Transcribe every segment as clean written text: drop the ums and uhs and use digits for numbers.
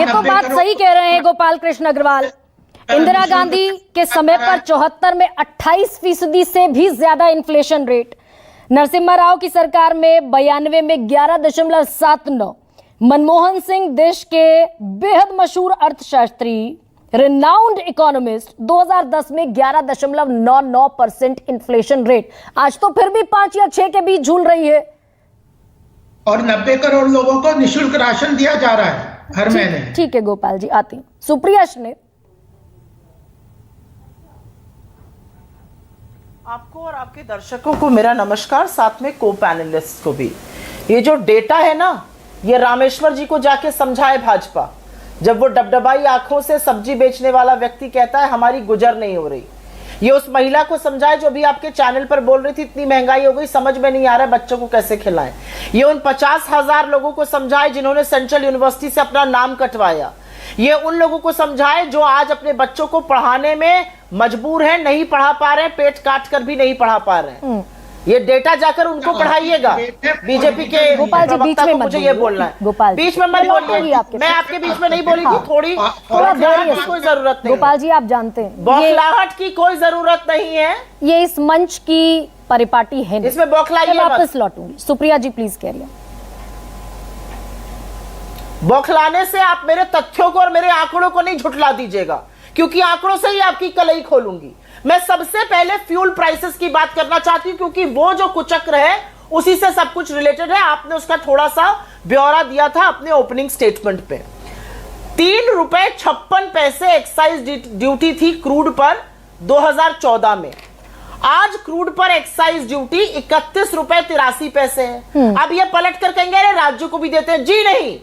ये तो बात सही कह रहे हैं गोपाल कृष्ण अग्रवाल। इंदिरा गांधी के समय पर 74 में 28% से भी ज्यादा इन्फ्लेशन रेट, नरसिम्हा राव की सरकार में 92 में 11.79, मनमोहन सिंह देश के बेहद मशहूर अर्थशास्त्री, रिनाउंड इकोनॉमिस्ट, 2010 में 11.99% इन्फ्लेशन रेट। आज तो फिर भी 5 या 6 के बीच झूल रही है। और 90 करोड़ लोगों को निःशुल्क राशन दिया जा रहा है हर महीने। ठीक है गोपाल जी, आती हूं सुप्रिया ने। आपको और आपके दर्शकों को मेरा नमस्कार, साथ में को पैनलिस्ट को भी। ये जो डेटा है ना, ये रामेश्वर जी को जाके समझाए भाजपा। जब वो डबडबाई आंखों से सब्जी बेचने वाला व्यक्ति कहता है हमारी गुजर नहीं हो रही, ये उस महिला को समझाए जो भी आपके चैनल पर बोल रही थी इतनी महंगाई हो गई, समझ में नहीं आ रहा है बच्चों को कैसे खिलाएं। ये उन 50,000 लोगों को समझाए जिन्होंने सेंट्रल यूनिवर्सिटी से अपना नाम कटवाया। ये उन लोगों को समझाए जो आज अपने बच्चों को पढ़ाने में मजबूर हैं, नहीं पढ़ा पा रहे, पेट काट कर भी नहीं पढ़ा पा रहे हैं। ये डेटा जाकर उनको पढ़ाइएगा। बीजेपी के गोपाल जी बीच में मुझे ये बोलना है, गोपाल बीच में मत बोलिए। मैं आपके बीच में नहीं बोली थी। थोड़ी कोई जरूरत नहीं। गोपाल जी आप जानते हैं बौखलाहट की कोई जरूरत नहीं है। ये इस मंच की परिपाटी है, इसमें बौखलाइए। वापस लौटूंगी। सुप्रिया जी प्लीज कह रही। बौखलाने से आप मेरे तथ्यों को और मेरे आंकड़ों को नहीं झुठला दीजिएगा, क्योंकि आंकड़ों से ही आपकी कलई खोलूंगी। मैं सबसे पहले फ्यूल प्राइसेस की बात करना चाहती हूं, क्योंकि वो जो कुचक्र है उसी से सब कुछ रिलेटेड है। आपने उसका थोड़ा सा ब्यौरा दिया था अपने ओपनिंग स्टेटमेंट पे। 3 रुपए 56 पैसे एक्साइज ड्यूटी थी क्रूड पर 2014 में। आज क्रूड पर एक्साइज ड्यूटी 31 रुपए 83 पैसे है। अब ये पलट कर कहेंगे अरे राज्यों को भी देते हैं। जी नहीं,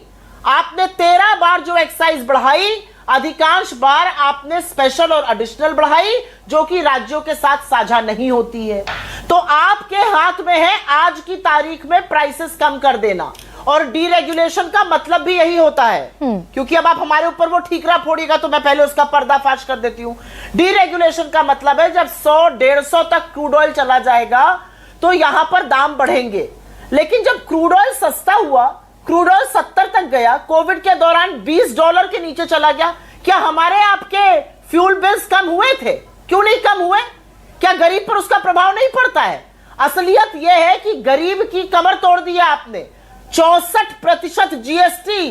आपने 13 बार जो एक्साइज बढ़ाई, अधिकांश बार आपने स्पेशल और एडिशनल बढ़ाई, जो कि राज्यों के साथ साझा नहीं होती है। तो आपके हाथ में है आज की तारीख में प्राइसेस कम कर देना। और डीरेगुलेशन का मतलब भी यही होता है, क्योंकि अब आप हमारे ऊपर वो ठीकरा फोड़िएगा तो मैं पहले उसका पर्दाफाश कर देती हूं। डीरेगुलेशन का मतलब है जब 100-150 तक क्रूड ऑयल चला जाएगा तो यहां पर दाम बढ़ेंगे। लेकिन जब क्रूड ऑयल सस्ता हुआ, क्रूड ऑयल 70 तक गया, कोविड के दौरान $20 के नीचे चला गया, क्या हमारे आपके फ्यूल बिल्स कम हुए थे? क्यों नहीं कम हुए? क्या गरीब पर उसका प्रभाव नहीं पड़ता है? असलियत यह है कि गरीब की कमर तोड़ दी है आपने। 64% जीएसटी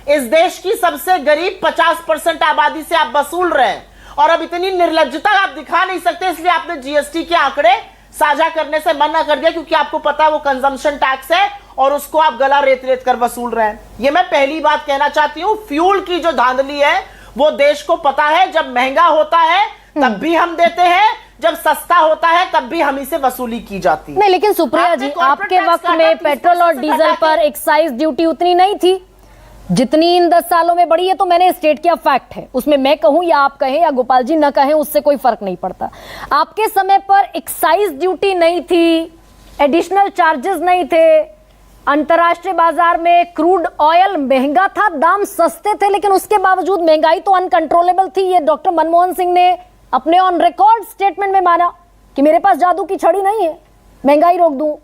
इस देश की सबसे गरीब 50% आबादी से आप वसूल रहे हैं, और अब इतनी निर्लज्जता आप दिखा नहीं सकते, इसलिए आपने जीएसटी के आंकड़े साझा करने से मना कर दिया, क्योंकि आपको पता है वो कंजम्पशन टैक्स है और उसको आप गला रेत रेत कर वसूल रहे हैं। ये मैं पहली बात कहना चाहती हूं। फ्यूल की जो धांधली है वो देश को पता है। जब महंगा होता है तब भी हम देते हैं, जब सस्ता होता है तब भी हम इसे वसूली की जाती है। नहीं, लेकिन सुप्रिया जी आपके वक्त में पेट्रोल और डीजल पर एक्साइज ड्यूटी उतनी नहीं थी जितनी इन 10 सालों में बढ़ी है। तो मैंने स्टेट किया, फैक्ट है, उसमें मैं कहूं या आप कहें या गोपाल जी न कहें उससे कोई फर्क नहीं पड़ता। आपके समय पर एक्साइज ड्यूटी नहीं थी, एडिशनल चार्जेस नहीं थे, अंतर्राष्ट्रीय बाजार में क्रूड ऑयल महंगा था, दाम सस्ते थे, लेकिन उसके बावजूद महंगाई तो अनकंट्रोलेबल थी। ये डॉक्टर मनमोहन सिंह ने अपने ऑन रिकॉर्ड स्टेटमेंट में माना कि मेरे पास जादू की छड़ी नहीं है, महंगाई रोक दूं।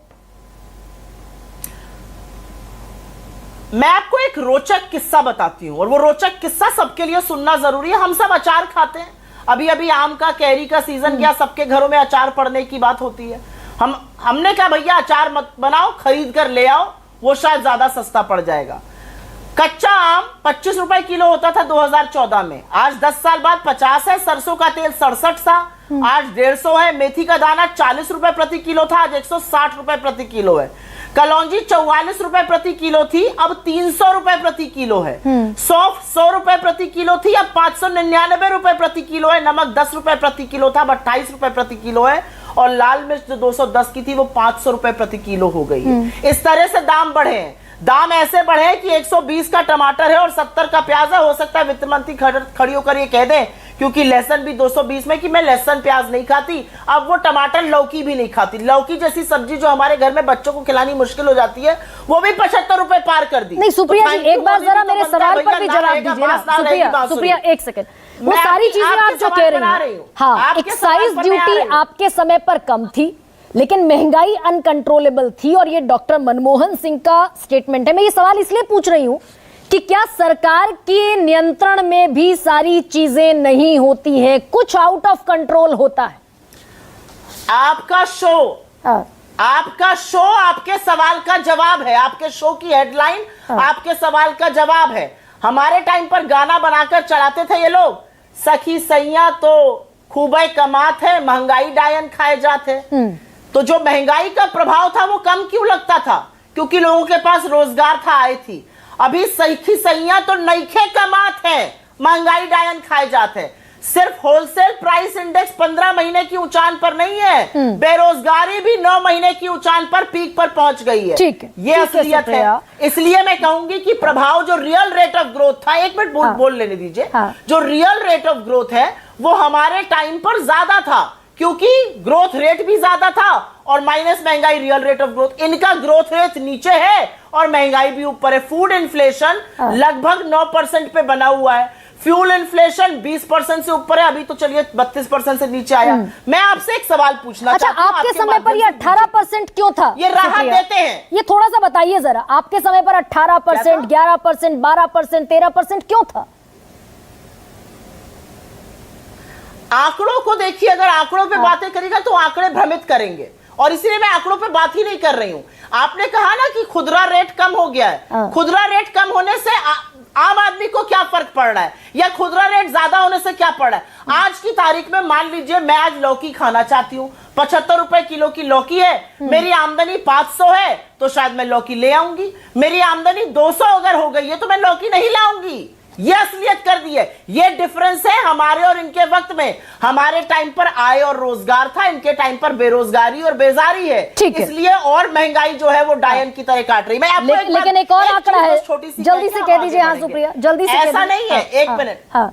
मैं आपको एक रोचक किस्सा बताती हूं, और वो रोचक किस्सा सबके लिए सुनना जरूरी है। हम सब अचार खाते हैं, अभी अभी आम का कैरी का सीजन गया, सबके घरों में अचार पड़ने की बात होती है। हमने कहा भैया अचार मत बनाओ, खरीद कर ले आओ, वो शायद ज्यादा सस्ता पड़ जाएगा। कच्चा आम 25 रुपए किलो होता था 2014 में, आज 10 साल बाद 50 है। सरसों का तेल 67 था, आज 150 है। मेथी का दाना 40 रुपए प्रति किलो था, आज 160 रुपए प्रति किलो है। कलौंजी 44 रुपए प्रति किलो थी, अब 300 रुपए प्रति किलो है। सौंफ 100 रुपए प्रति किलो थी, अब 599 रुपए प्रति किलो है। नमक 10 रुपए प्रति किलो था, अब 28 रुपए प्रति किलो है। और लाल मिर्च जो 210 की थी वो 500 रुपए प्रति किलो हो गई है। इस तरह से दाम बढ़े हैं। दाम ऐसे बढ़े कि 120 का टमाटर है और 70 का प्याज है। हो सकता है वित्त मंत्री खड़ी होकर ये कह दें, क्योंकि लहसुन भी 220 में, कि मैं लहसुन प्याज नहीं खाती। अब वो टमाटर लौकी भी नहीं खाती। लौकी जैसी सब्जी जो हमारे घर में बच्चों को खिलानी मुश्किल हो जाती है, वो भी 75 रुपए पार कर दी। नहीं सुप्रिया जी, एक बार जरा मेरे सवाल पर भी जवाब दीजिए ना। सुप्रिया एक सेकंड, वो सारी चीजें आप जो कह रही हैं, हाँ, एक्साइज ड्यूटी आपके समय पर कम थी, लेकिन महंगाई अनकंट्रोलेबल थी, और ये डॉक्टर मनमोहन सिंह का स्टेटमेंट है। मैं ये सवाल इसलिए पूछ रही हूं कि क्या सरकार के नियंत्रण में भी सारी चीजें नहीं होती हैं, कुछ आउट ऑफ कंट्रोल होता है? आपका शो आपके सवाल का जवाब है, आपके शो की हेडलाइन आपके सवाल का जवाब है। हमारे टाइम पर गाना बनाकर चलाते थे ये लोग, सखी सैया तो खूबे कमात है, महंगाई डायन खाए जाते। तो जो महंगाई का प्रभाव था वो कम क्यों लगता था? क्योंकि लोगों के पास रोजगार था, आए थी। अभी सखी सैया तो नईखे कमात है, महंगाई डायन खाए जाते। सिर्फ होलसेल प्राइस इंडेक्स 15 महीने की ऊंचान पर नहीं है, बेरोजगारी भी 9 महीने की ऊंचान पर पीक पर पहुंच गई है। ठीक है, ये असलियत है। इसलिए मैं कहूंगी कि प्रभाव जो रियल रेट ऑफ ग्रोथ था, एक मिनट बोल लेने दीजिए, जो रियल रेट ऑफ ग्रोथ है वो हमारे टाइम पर ज्यादा था, क्योंकि ग्रोथ रेट भी ज्यादा था और माइनस महंगाई रियल रेट ऑफ ग्रोथ। इनका ग्रोथ रेट नीचे है और महंगाई भी ऊपर है। फूड इन्फ्लेशन लगभग 9% पे बना हुआ है, फ्यूल इन्फ्लेशन 20% से ऊपर है, अभी तो चलिए 32% से नीचे आया। मैं आपसे एक सवाल पूछना चाहता हूं, आपके समय पर ये 18% क्यों था? ये राहत देते हैं, ये थोड़ा सा बताइए जरा, आपके समय पर 18%, 11%, 12%, 13% क्यों था? आंकड़ों को देखिए, अगर आंकड़ों पे बातें करेगा तो आंकड़े भ्रमित करेंगे, और इसलिए मैं आंकड़ों पे बात ही नहीं कर रही हूं। आपने कहा ना कि खुदरा रेट कम हो गया है, खुदरा रेट कम होने से आम आदमी को क्या फर्क पड़ रहा है, या खुदरा रेट ज्यादा होने से क्या पड़ रहा है? आज की तारीख में मान लीजिए मैं आज लौकी खाना चाहती हूं, 75 रुपए किलो की लौकी है, मेरी आमदनी 500 है तो शायद मैं लौकी ले आऊंगी। मेरी आमदनी 200 अगर हो गई है तो मैं लौकी नहीं लाऊंगी। ये असलियत कर दी है। ये डिफरेंस है हमारे और इनके वक्त में। हमारे टाइम पर आय और रोजगार था, इनके टाइम पर बेरोजगारी और बेजारी है। इसलिए और महंगाई जो है वो डायन की तरह काट रही। मैं आपको लेकिन एक और आंकड़ा है, जल्दी से कह दीजिए। हाँ सुप्रिया, जल्दी से। ऐसा नहीं है, एक मिनट,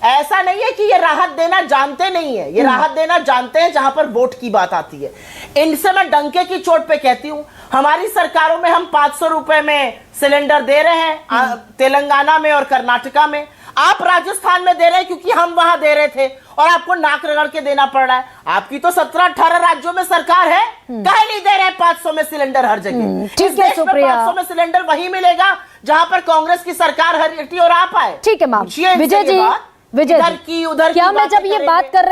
ऐसा नहीं है कि ये राहत देना जानते नहीं है, ये राहत देना जानते हैं जहां पर वोट की बात आती है। इनसे मैं डंके की चोट पे कहती हूं, हमारी सरकारों में हम 500 रुपए में सिलेंडर दे रहे हैं, तेलंगाना में और कर्नाटका में। आप राजस्थान में दे रहे हैं क्योंकि हम वहां दे रहे थे और आपको नाक रगड़ के देना पड़ रहा है। आपकी तो 17-18 राज्यों में सरकार है, कहे नहीं दे रहे 500 में सिलेंडर हर जगह। ठीक है सुप्रिया, 500 में सिलेंडर वही मिलेगा जहां पर कांग्रेस की सरकार हटी और आप आए। ठीक है मैम। विजय जी, विजय इधर की उधर क्या मैं जब ये बात कर